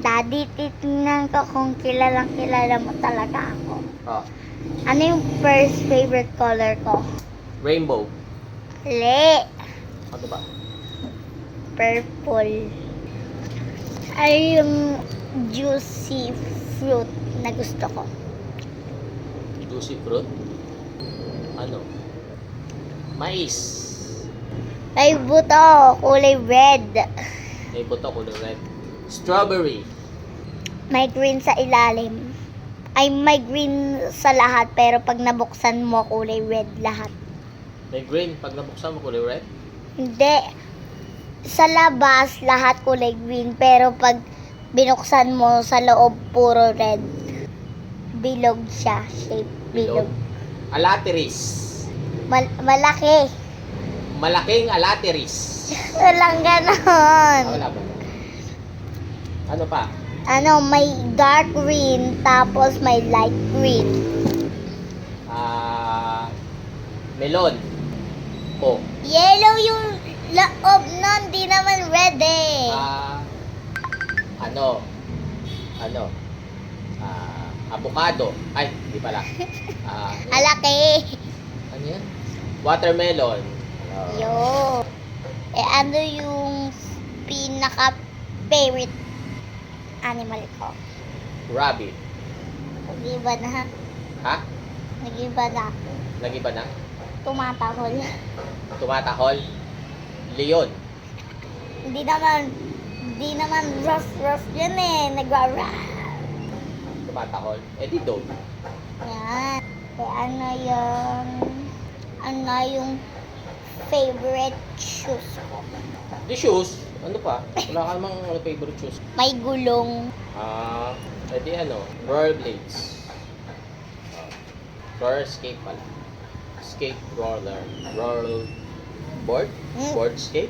Daddy, titingnan ko kung kilalang kilala mo talaga ako. Oh, Ano yung first favorite color ko? rainbow. Le, Ano ba? purple. Ano yung juicy fruit na gusto ko? Juicy fruit. Ano? Mais. May buto, kulay red. May buto, kulay red. Strawberry. May green sa ilalim. Ay, may green sa lahat, pero pag nabuksan mo, kulay red lahat. May green. Pag nabuksan mo, kulay red. Hindi. Sa labas, lahat kulay green, pero pag binuksan mo sa loob, puro red. Bilog siya, shape bilog. Alateris. Malaki. Malaking alateris. Walang ganon. Wala ba? Ano pa? Ano, may dark green, tapos may light green. Melon. Oh. Yellow yung loob nun, di naman red eh. Ano? Avocado. Ay, di pala. Alaki. Ano yan? Watermelon. Yo. Ano yung pinaka-favorite animal ko? Rabbit. Nag-iba na. Ha? Nag-iba na. Nag-iba na? Tumatahol. Tumatahol. Leon. Hindi naman rough yan eh. Nag-rough. Tumatahol. Eh di dog. Yan. Ano yung favorite shoes ko? Di shoes. Ano pa? Wala ka namang favorite shoes. May gulong. Eh di rollerblades. Roller skate pala. Skate roller. Roll board? Mm. Board skate?